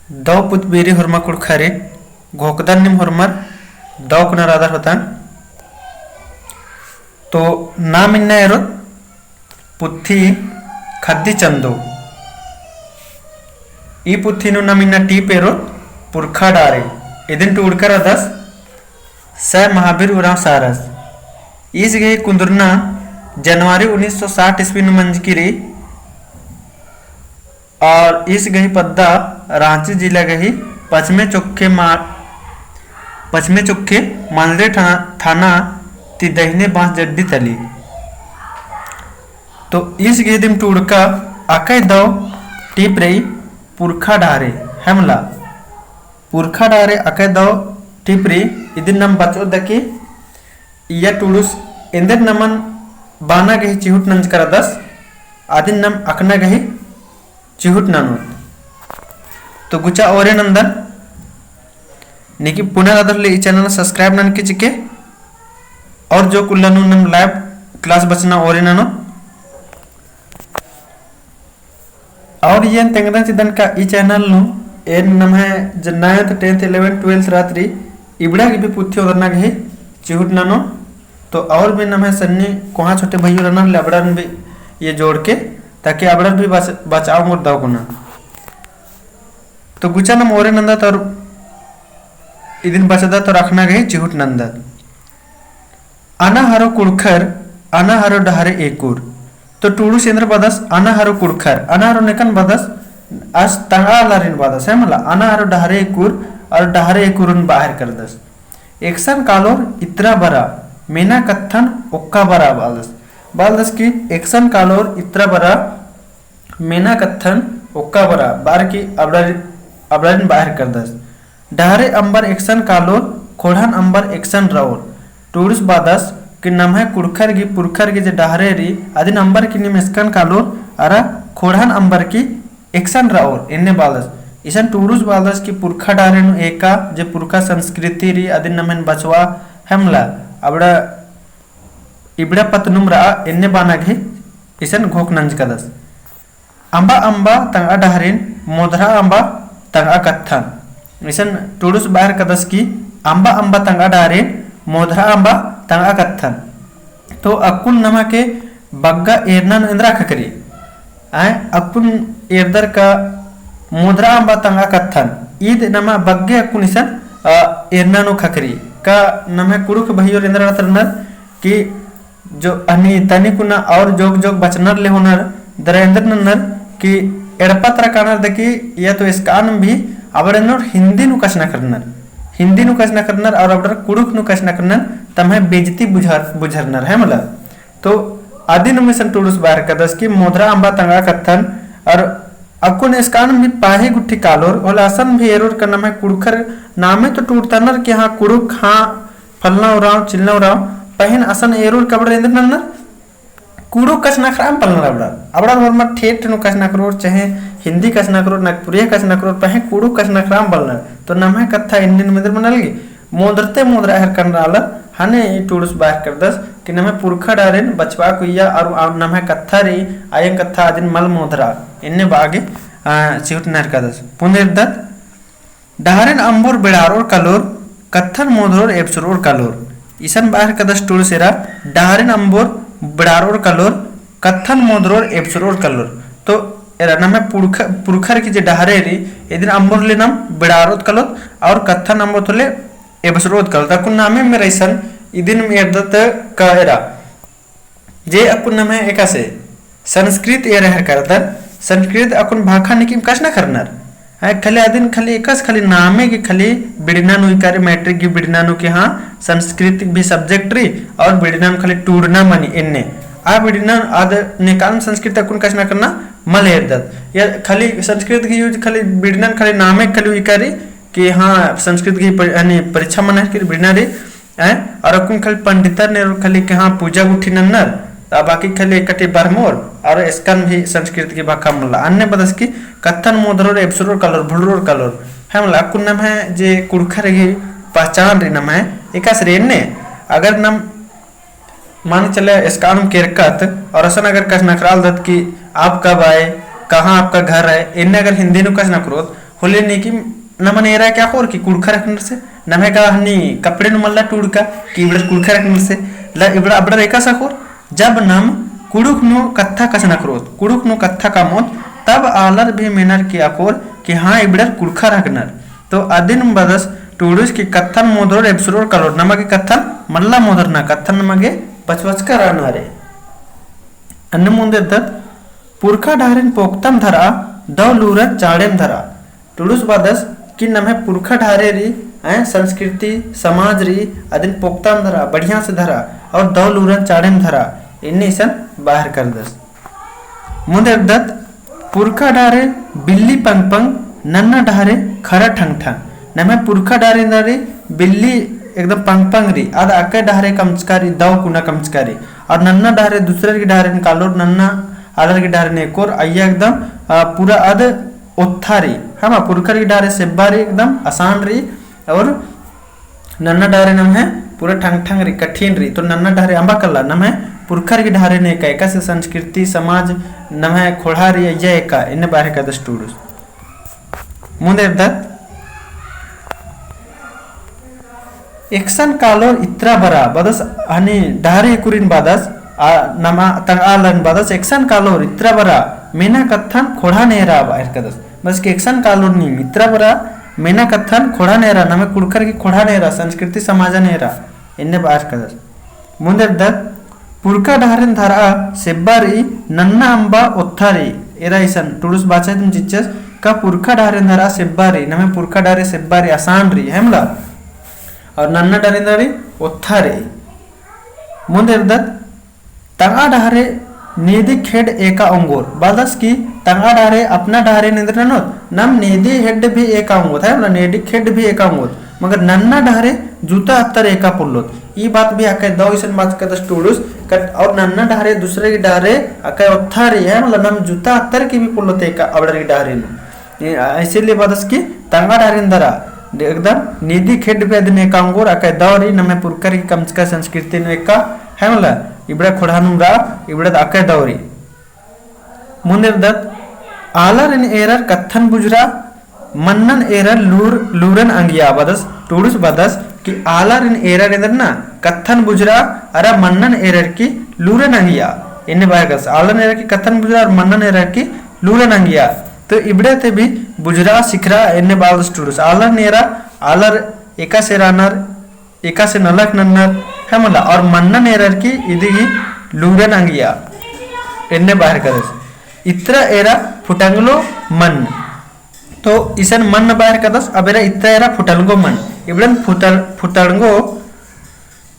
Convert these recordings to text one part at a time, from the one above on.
दौ पुतबीरी हुरमा कुड़खारे घोकदान निम हुरमर दौ कुनर आधार होता तो नाम इन्ना एरोत पुत्थी खद्दी चंदो ई पुत्थी नु नाम इन्ना टीप एरोत पुरखा डारे इदिन टूड़कर अदस स महावीर उराव सारस इस गई कुंदरना जनवरी 1960 ईस्वी नु मंजकिरी और इस गही पद्दा रांची जिला गही पश्चिमे चुक्के मालदे थाना ती दहीने बांस जड्डी तली तो इस गही दिम टूड़का आकई दो टीप रही पुरखा डारे हमला पुरखा डारे आकई दो टीप रही इदिन नम बचो दकी या टूडुस इंदर नमन बाना गही चिहुट नंज कर दस आदिन नम अकना गही चिहुट नानो तो गुचा ओरे नंदन निकी पुनः अदर ले चैनल सब्सक्राइब नन के चिके और जो कुल्लानु नम लाइव क्लास बचना ओरे नानो और ये तेंगदन चिदन का ई चैनल नु एन नम है ज 9th 10th 11th 12th रात्रि इबड़ा की भी पुथ्यो रना गही चिहुट नानो तो और भी नम है सन्नी कोहा छोटे भाइयों रना लबड़न भी ये जोड़ के ताकि अबड़न भी बचाओ मोर दाव गुना तो गुचा नम ओरे नंदा तो इदिन बचदा तो रखना गई चिहुट नंदा आना हरो कुड़खर आना हरो डहारे एकुर तो टूडू सेंद्र बदस आना हरो कुड़खर आना हरो नेकन बदस आज तंगा लारिन बदस है मला आना हरो डहारे एकुर और डहारे एकुरन बाहर कर दस एक्सन कालोर इतरा बरा मेना कत्थन ओक्का बरा बालदस की एक्सन कालोर इतरा बरा मेना कत्थन ओक्का बरा बार की अबड़ारिन बाहर कर दस डहारे अंबर एक्सन कालोर खोड़ान अंबर एक्सन राउर टूरिस बादस कि नम है कुड़खर की पुरखर की जे डहारे री आदि अंबर की निम एक्सन कालोर अरा खोड़ान अंबर की एक्सन राउर इन्ने बालदस इसन टूरिस बालदस की पुरखा डारे नु एका जे पुरखा संस्कृति री आदि नमन बचवा हमला अबड़ा इबड़ा पतनुम रा इन्ने बाना घे इसन घोक नंज कदस अंबा अंबा तंगा डहरिन मोधरा अंबा तंगा कत्थन इसन टूडुस बाहर कदस की अंबा अंबा तंगा डहरिन मोधरा अंबा तंगा कत्थन तो अकुल नमा के बग्गा एरना इंद्रा खकरी आए अकुल एरदर का मोधरा अंबा तंगा कत्थन ईद नमा बग्गे अकुल इसन एरना नो खकरी का नम है कुरुख भैयो इंद्रा तरनर की जो अनि तनी कुना और जोग जोग बचनर ले होनर दरेंद्र नन्नर की एड़पत्र कानर दकी या तो इसकान भी अबड़नर हिंदी नु कशना करनर और अबड़र कुड़ुक नु कशना करनर तमहे बेजती बुझरनर है मला तो आदि नु मिशन टूडुस बाहर कदस की मोधरा अंबा तंगा कत्थन और अकुन इसकान भी पाहे गुट्ठी कालोर और आसन भी एरोर का नाम है कुड़खर नामे तो टूटतनर के हाँ कुड़ुक हाँ फलना उराव चिलना उराव पहन असन एरोर कबड़ इंद्र नन्नर कुड़ो कसना खराम पलना अबड़ा वर्मा ठेठ नु कसना करोर चाहे हिंदी कसना करोर नागपुरिया कसना करोर पहन कुड़ो कसना खराम पलना तो नाम है कथा इंडियन मिद्र मनलगी मोदरते मोदरा हर करनाला हने टूडुस बाहर कर दस कि नाम है पुरखा डारेन बचवा कुइया और नाम है कथा रे आयन कथा आदिन मल मोदरा इन्ने बागे चिहुट नर का दस पुनर्दत डहारेन अंबुर बिड़ारोर कलोर कत्थन मोदरोर एप्सरोर कलोर इसन बाहर कदस टूर सेरा डहारेन अंबुर बिड़ारोर कलोर कत्थन मोदरोर एप्सरोर कलोर तो एरा नाम है पुरखर की जे डहारे री इदिन अंबुर ले नाम बिड़ारोत कलोर और कत्थन अंबुर तोले एप्सरोत कलोर तकुन नामे में रईसन इदिन में एरदत का एरा जे अकुन नाम है एकासे संस्कृत एरा हर करदर संस्कृत अकुन भाखा निकिम कसना करनर है खाली आदिन खाली एकस खाली नामे के खाली बिड़नानु इकारे मैट्रिक की बिड़नानु के हाँ संस्कृत भी सब्जेक्ट री और बिड़नानु खाली टूरना मनी इन्ने आ बिड़नान आद निकाल संस्कृत अकुन कसना करना मल एरदत या खाली संस्कृत की यूज खाली बिड़नान खाली नामे खाली इकारे कि हाँ संस्कृत की परीक्षा मना के बिड़ना रे और अकुन खाली पंडितर ने खाली के हाँ पूजा उठी नन्नर बाकी खाली एकटी बरमोर और इसकन भी संस्कृत की भाखा मुल्ला अन्य बदस की कत्थन मोदरोर एप्सरोर कलर भुलरोर कलर है मुल्ला कुन नाम है जे कुड़खर की पहचान रे नाम है एकास रेने अगर नाम मान चले इसकान केरकत और असन अगर कस नखराल दत की आप कब आए कहाँ आपका घर है इन्हें अगर हिंदी नु कस नकरोत होले नहीं कि नमन एरा क्या खोर की कुड़खा रखने से नमे का हनी कपड़े नु मल्ला टूड़का कि इबड़ कुड़खा रखने से ला इबड़ अबड़ रेका सकोर जब नम कुड़ुक नु कत्था कसना करोत कुड़ुक नु कत्था का मोत तब आलर भी मेनर की अकोर कि हाँ इबड़ कुड़खा रखनर तो अदिन बदस टूडुस की कत्थन मोदर एब्सुरोर कलोर नमगे कत्थन मल्ला मोदर ना कत्थन नमगे पचवच का रानारे अन्य मुंदे दत पुरखा ढारेन पोक्तम धरा दव लूरन चाड़ेन धरा टूडुस बदस कि नमे पुरखा ढारे री संस्कृति समाज री अदिन पोक्तम धरा बढ़िया से धरा और दव लूरन चाड़ेन धरा इन्नी सन बाहर कर दस मुंदे दत पुरखा ढारे बिल्ली पंग पंग नन्ना ढारे खरा ठंग ठंग नमे पुरखा ढारे नारे बिल्ली एकदम पंग पंग री आद आके ढारे कमचकारी दव कुना कमचकारी और नन्ना ढारे दूसरे की ढारे कालोर नन्ना आदर की ढारे ने कोर आइया एकदम पूरा आद उत्थारी हम पुरखा की ढारे सेब्बारी एकदम आसान री और नन्ना ढारे नम है पूरा ठंग ठंग री कठिन री तो नन्ना ढारे अंबा कल्ला नम है पुरखर की ढारे ने का से संस्कृति समाज नम है खोड़ा री अय्या एका इन बारे का दस्टूडुस मुंदे दत एक्शन कालोर इत्रा बरा बदस हनी ढारे कुरिन बदस नमा तंग आलन बदस एक्शन कालोर इत्रा बरा मेना कत्थन खोड़ा नेरा बाहर कदस बस के एक्शन कालोर नी मित्रा बरा मेना कत्थन खोड़ा नेरा नमे कुड़खर की खोड़ा नेरा संस्कृति समाज नेरा इन्ने बाहर कदस मुंदे दत पुरका ढारेन धरा सेब्बारी नन्ना अंबा उत्थारी एरा इसन टूडुस बाचा तुम चिच्चस का पुरखा ढारेन धरा सेब्बारी नमे पुरखा ढारे सेब्बारी आसान री हेमला और नन्ना ढारे धरी उत्थारी मुंदे दत तंगा ढारे नेदी खेड एका अंगोर बादस की तंगा ढारे अपना ढारे निद्रनोत नम नेदी हेड भी एका अंगोत है मतलब नेदी खेड भी एका अंगोत मगर नन्ना ढारे जूता अत्तर एका पुल्लोत ये बात भी आके दो इसन बात का स्टूडुस कट और नन्ना ढारे दूसरे की ढारे आके उत्थारी है मतलब नम जूता अत्तर की भी पुल्लोत एका अबड़र की ढारे नु इसीलिए बादस की तंगा ढारे धरा एकदम निधि खेड पे दिन एका अंगोर आके दौरी नमे पुरकर की कमचका संस्कृति नु एका है मतलब इबड़ा खोड़ानुरा इबड़ा आके दौरी मुंदे दत आलर इन एरर कत्थन बुजरा मन्नन एरर लूरन अंगिया बदस टूडुस बदस कि आलर इन एरर इधर ना कत्थन बुजरा अरे मन्नन एरर की लूरन अंगिया इन्ने बायगस आलर एरर की कत्थन बुजरा और मन्नन एरर की लूरन अंगिया तो इबड़े ते भी बुजरा सिखरा इन्ने बाल टूडुस आलर नेरा आलर एका से रानर एका से नलक नन्नर है मला और मन्नन एरर की इदिगी लूरन अंगिया इन्ने बाहर करस इत्रा एरा फुटंगलो मन तो इसन मन बाहर कदस अबेरा इत्रा एरा फुटलगो मन इबड़न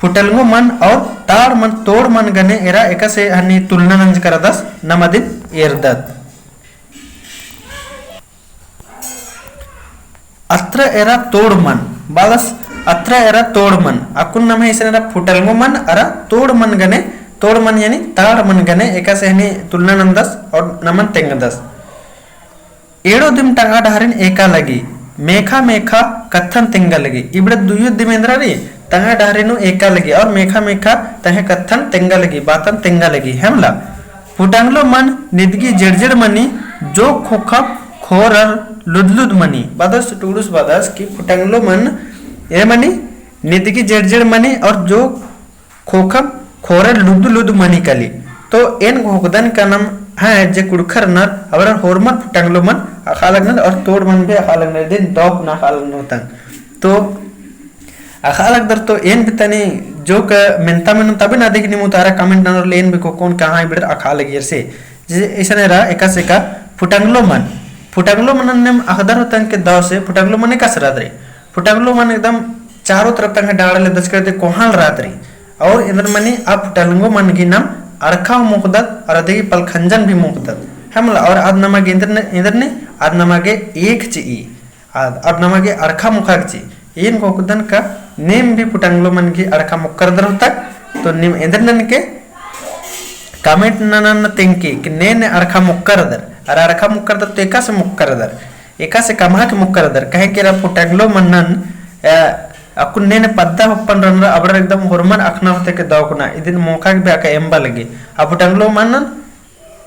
फुटलगो मन और ताड़ मन तोड़ मन गने एरा एका से हनी तुलना नंज करदस नमदिन एरदत अत्र एरा तोड़ मन बालस अत्र एरा तोड़ मन अकुन नमे इसन एरा फुटलगो मन अरा तोड़ मन गने तोड़ मन यानी ताड़ मन गने एका से हनी तुलना नंदस और नमन तेंगदस एड़ो दिम टंगा ढारिन एका लगी मेखा मेखा कत्थन तेंगा लगी इबड़े दुयो दिमेंद्रा रे टंगा ढारिनु एका लगी और मेखा मेखा तहे कत्थन तेंगा लगी बातन तेंगा लगी हेमला फुटांगलो मन निदगी जड़जड़ मनी जो खोखप खोरर लुदलुद मनी बदस टूडुस बदस की फुटांगलो मन ए मनी निदगी जड़जड़ मनी और जो खोखप खोरर लुदलुद मनी कली तो एन घोकदन का नाम है जे कुड़खर नर अबर होरमन फुटांगलो मन अखालगन और तोड़ मन भी अखालगन दिन दौक ना अखालगन होतन तो अखालग दर तो एन बितनी जो क मेंता मन तबे ना देखनी मुतारा कमेंट नर लेन भी को कौन कहां इबड़ अखालग से जे ऐसा रा एका से का फुटांगलो मन ने अखदर होतन के दाव से फुटांगलो मन का सराद रे फुटांगलो मन एकदम चारों तरफ तक डाड़ले दस करते कोहाल रात रे और इधर मनी अब फुटांगलो मन की नाम अरखा मुकदत और अदगी पलखंजन भी मुकदत हमला और आद नमागे इधर ने आद नमागे एक ची आद नमागे अरखा मुखाग ची इन कोकदन का नेम भी फुटांगलो मन की अरखा मुक्करदर होता तो नेम इधर नन के कमेंट नन तेंकी कि ने अरखा मुक्करदर अरे अरखा मुक्करदर तो एका से कमा के मुक्करदर कहे कि फुटांगलो मनन अकुन ने पद्दा पप्पन रन अबड़ एकदम होरमन अखना होते के दौकना इदिन मोखा के बेका एम्बा लगे आ फुटांगलो मनन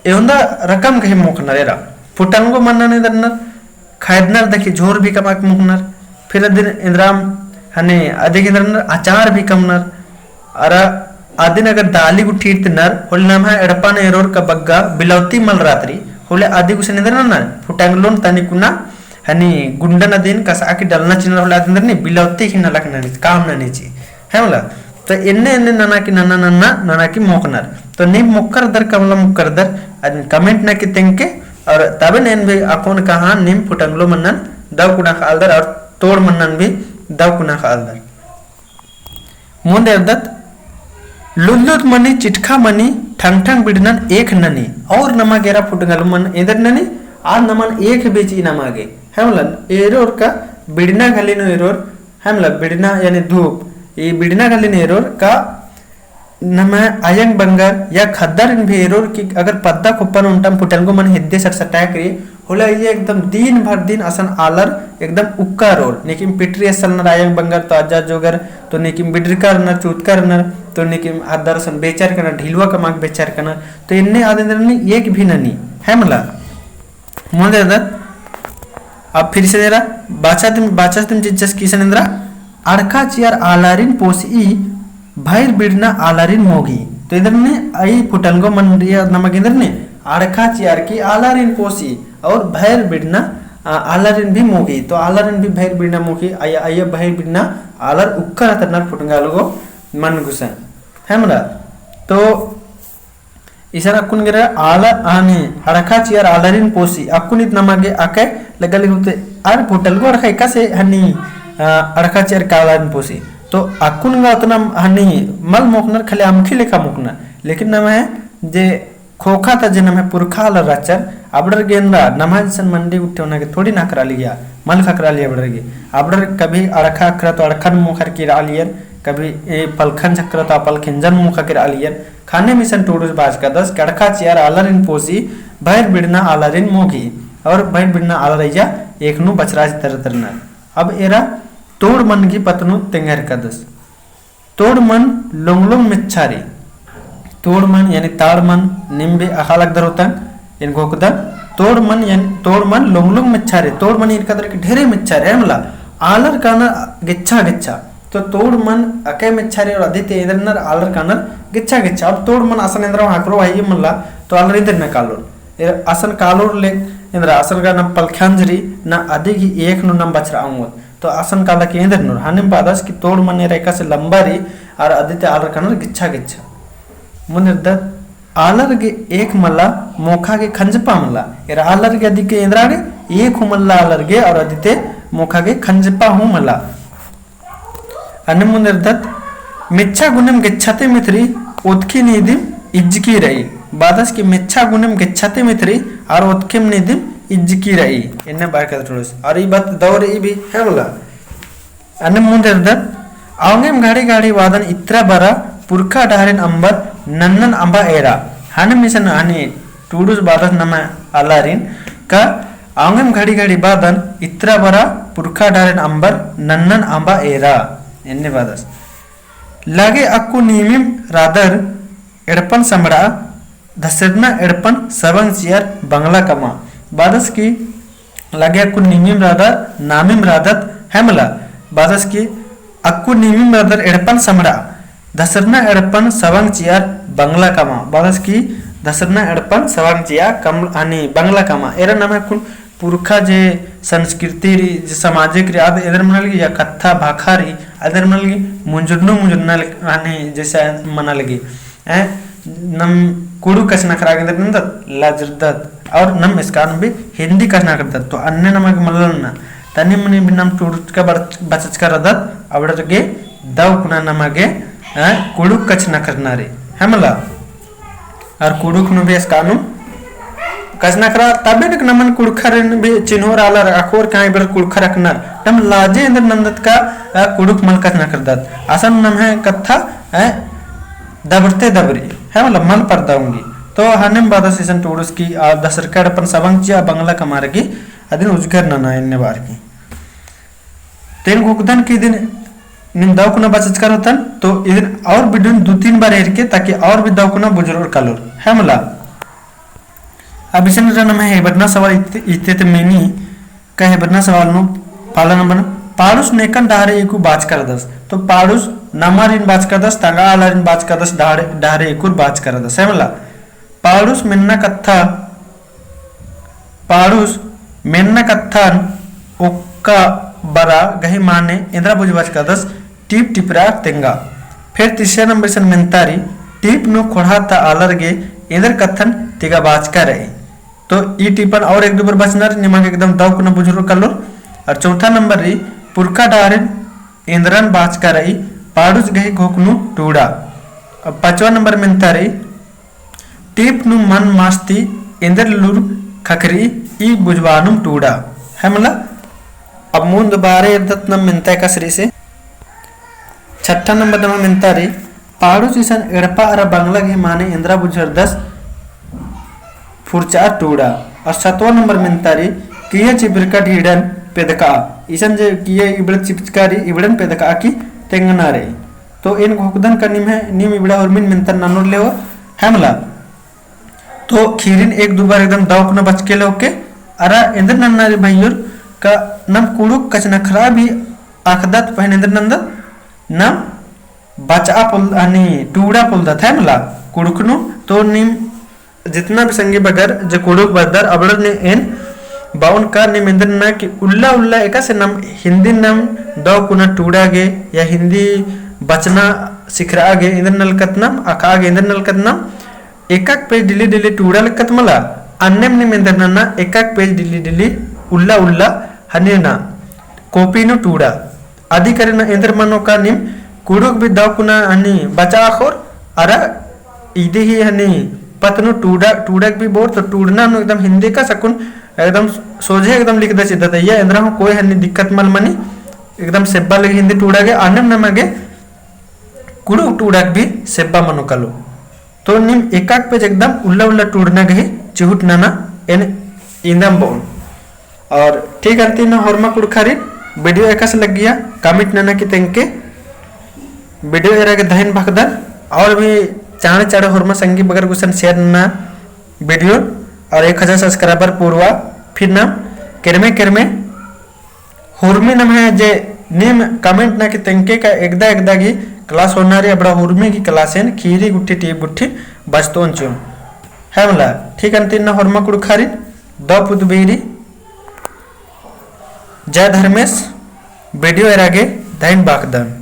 एउंदा रकम के मोखना रेरा फुटांगो मनन इदन खैदनर देखी झोर भी कमाक मुकनर फिर अदिन इंद्राम हने अधिक इंद्रनर अचार भी कमनर अरा आदिन अगर दाली गुठीट नर होल नाम है एडपान एरोर का बग्गा बिलौती मल रात्रि होले आदि कुछ निंद्र ना फुटांगलोन तनी कुना हनी गुंडन अदिन कसा की डलना चिन्ह होले आदिन ने बिलौती ही नलक ननी काम ननी ची है मला तो इन्ने इन्ने नना की नना नना नना की मोकनर तो नी मोकर दर कमला मुकर दर अदिन कमेंट ना की तेंके और तबे नेन भी अकोन कहा निम फुटांगलो मनन दव कुना खालदर और तोड़ मनन भी दव कुना खालदर मुंदे अदत लुल्लुत मनी चिटखा मनी ठंग ठंग बिडनन एक ननी और नमा गेरा फुटंगल मन इधर ननी आ नमन एक बेची नमागे हमलन एरोर का बिडना घलिनो एरोर हमला बिडना यानी धूप ये बिडना घलिनो एरोर का नमा आयंग बंगार या खद्दर भी एरोर की अगर पद्दा खुप्पन उंटम फुटंगो मन हिद्दे सट सटाय करी होला ये एकदम दिन भर दिन असन आलर एकदम उक्का रोल नेकिम पिटरी असल न आयंग बंगार तो आजा जोगर तो नेकिम बिडरकर न चूतकर न तो नेकिम आदर सन बेचार करना ढिलवा का माग बेचार करना तो इन्ने आदेंद्र ने एक भी ननी है मला मोंदे दत अब फिर से जरा बाचा तुम जिज्जस किसन इंद्रा अड़का चियर आलारिन पोसी भैर बिडना आलारिन मोगी तो इधर ने आई फुटंगो मंडिया नमक इधर ने अड़का चियर की आलारिन पोसी और भैर बिडना आलारिन भी मोगी तो आलारिन भी भैर बिडना मोगी आया आया भैर बिडना आलर उक्कर तरनर फुटंगालोगो मन गुसा है मला तो इसरा अकुन गिरा आला आने अड़का चियर आलारिन पोसी अकुन इत नमागे आके लगल होते आर फुटलगो अड़का एका से हनी अड़का चियर कालारिन पोसी तो अकुन गा उतना हनी मल मोकनर खले अमखी लेखा मोकना लेकिन नम है जे खोखा था जे नम है पुरखा ल राचर अबडर गेंदा नमाज सन मंडी उठे होना के थोड़ी ना करा लिया मल खकरा लिया अबडर गे अबडर कभी अड़का खरा तो अड़खन मुखर की रालियर कभी ए पलखन चक्र तो पल खिंजन मुख के आलियर खाने मिशन टोडूस बाज का 10 कड़का चियर आलरिन पोसी भैर बिडना आलरिन मोगी और भैर बिडना आलरैया एक नु बचराज तरना अब एरा तोड़ मन की पतनु तेंगर का 10 तोड़ मन लोंगलोंग मिच्छारी तोड़ मन यानी ताड़ मन निम्बे अखालक दर होता इनको कुदा तोड़ मन लोंगलोंग मिच्छारी तोड़ मन इनका दर के ढेरे मिच्छारे हमला आलर काना गिच्छा गिच्छा तो तोड़ मन अके मिच्छारी और आदित्य इंद्रनर आलर कानर गिच्छा गिच्छा अब तोड़ मन असन इंद्र हाकरो आई मल्ला तो आलर इंद्र न कालोर असन कालोर ले इंद्र असन का नम पलख्यांजरी ना अधिक ही एक नु नम बचरा आऊंगा तो असन काला के इंद्र नुर हानिम पादस की तोड़ मन रेखा से लंबारी और आदित्य आलर कानर गिच्छा गिच्छा मुनिर्द आलर के एक मल्ला मोखा के खंजपा मल्ला इर आलर के अधिक के इंद्रा के एक मल्ला आलर के और आदित्य मोखा के खंजपा हूं मल्ला अन्नमुनिर्दत मिच्छा गुणम गिच्छते मित्री उत्खी निदिम इज्जकी रही बादस की मिच्छा गुणम गिच्छते मित्री और उत्खिम निदिम इज्जकी रही इन्ने बार कर थोड़स और ये बात दौर ये भी है बोला अन्नमुनिर्दत आंगेम गाड़ी गाड़ी वादन इत्रा बरा पुरखा डाहरिन अंबर नन्नन अंबा एरा हन मिशन हनी टूडूस बादस नमा अलारिन का आंगेम गाड़ी गाड़ी वादन इत्रा बरा पुरखा डाहरिन अंबर नन्नन अंबा एरा एन्ने बादस लागे अक्कु नीमिम रादर एडपन समड़ा धसरना एडपन सबंग चियर बंगला कमा बादस की लागे अक्कु नीमिम रादर नामिम रादत हेमला बादस की अक्कु नीमिम रादर एडपन समड़ा धसरना एडपन सबंग चियर बंगला कमा बादस की धसरना एडपन सबंग चिया कम आनी बंगला कमा एरा नाम है पुरखा जे संस्कृति री जे सामाजिक री आद इधर मनल या कथा भाखा री इधर मनल मुंजुरनो मुंजुरना आने जैसा मना लगी है नम कुडू कसना खरा के अंदर नंद लाजरदत और नम इसकान भी हिंदी कसना करदत तो अन्य नमक मलना तने मने भी नम टूट का बचच का रदत अबड़ के दव कुना नमगे कुडू कचना करना रे हमला और कुडू कुनु भी इसकानु कसना करा तबे नक नमन कुड़खर भी चिन्होर आलर अखोर काई बर कुड़खर रखनर तम लाजे इंद्र नंदत का कुड़ुक मल कसना करदत आसन नम है कथा दबरते दबरी है मतलब मल पर दाऊंगी तो हनेम बादा सीजन टूडस की दसर का अपन सवंगचिया बंगला कमार की अदिन उजगर नना इन्ने बार की तेन गुकदन की दिन निंदाव कुना बचत कर होतन तो इदिन और बिडुन 2-3 बार हेर के ताकि और भी दाव कुना बुजुर्ग कालोर है मला अब इसन रन में है बटना सवाल इत्ते मेनी कहे बना सवाल नु पाला नंबर पाड़ुस नेकन डहारे एकु बाज कर दस। तो पाड़ुस नमारिन बाज कर दस तंगा आलारिन बाज कर दस डहारे एकुर बाज कर दस है मला पाड़ुस मेन्ना कत्था पाड़ुस मेन्ना कत्थन ओक्का बरा गही माने इंद्रा बुझ बाज कर दस टीप टिपरा तेंगा। फिर तीसरे नंबर से मेंतारी टीप नु खोड़ा था आलर गे इंद्र कत्थन तिगा बाज कर रहे। तो ई टिपन और एक दो बार बचना निमाग एकदम दाव कुना बुजुर्ग कलो। और चौथा नंबर री पुरखा डारिन इंद्रन बाज कर रही पाड़ुस गही घोकनु टूड़ा। अब पांचवा नंबर में तारी टीप नु मन मास्ती इंद्र लूर खखरी ई बुझवानुम टूड़ा है मला। अब मुंद बारे इर्दतनम मिनता कसरी से छठा नंबर दमा मिनतारी पाड़ुस इसन एड़पा अरा बांग्ला के माने इंद्रा बुझर दस फुरचा टूड़ा। और सातवां नंबर मिनतारी किए चिबिरका ढीडन पेदका इसन जे किए इबड़ चिपचकारी इबड़न पेदका की तेंगना रे। तो इन घोकदन का निम है निम इबड़ा और मिन मिनतर नानोर ले है मला। तो खीरिन एक दो बार एकदम दाव न बच के लोके अरा इंद्र नन्ना रे भैयुर का नम कुड़ुक कच नखरा भी आखदत पहन इंद्र नंदा नम बचा पुल अनि टूड़ा पुल दत है मला कुड़ुकनु। तो निम जितना भी संगी बगर जो कुड़ुक बदर अबड़ ने एन बाउन का निम इंद्र ना कि उल्ला उल्ला एका से नम हिंदी नम दाव कुना टूड़ा गे या हिंदी बचना सिखरा गे इंद्र नलकतनम आका गे इंद्र नलकतनम एकाक पेज डिली डिली टूड़ा लकत मला अन्यम निम इंद्र नन्ना एकाक पेज डिली डिली उल्ला उल्ला हनेना कॉपी नु टूड़ा आदि करेना इंद्र मनो का निम कुड़ुक भी दाव कुना हनी बचा खोर अरा इदे ही हनी पतनु टूड़ा टूड़क भी बोर। तो टूड़ना नु एकदम हिंदी का सकुन एकदम सोझे एकदम लिख दे सीधा तैया इंद्रा हो कोई हनी दिक्कत मल मनी एकदम सेब्बा लगे हिंदी टूड़ा गे अन्यम नमगे कुड़ुक टूड़क भी सेब्बा मनो कलो। तो निम एकाक पेज एकदम उल्ला उल्ला टूड़ना गही चिहुट नाना एन इंदम बोन। और ठीक अंति ना हरमा कुड़खारी वीडियो एका से लग गया कमिट नाना की तेंके वीडियो एरा के दहन भगदन और भी चाण चाड़े हरमा संगी बगर गुसन शेयर ना वीडियो और 1000 सब्सक्राइबर पूर्वा फिर नाम केरमे केरमे हुरमी नाम है जे निम कमेंट ना की तेंके का एकदा एकदा की क्लास होना रे बड़ा हुरमी की क्लास है खीरी गुट्ठी टीप गुट्ठी बचतों चुन है मला। ठीक अंतिम ना हरमा कुड़खारी द पुदबेरी जय धर्मेश वीडियो एरागे दहन बाकदन।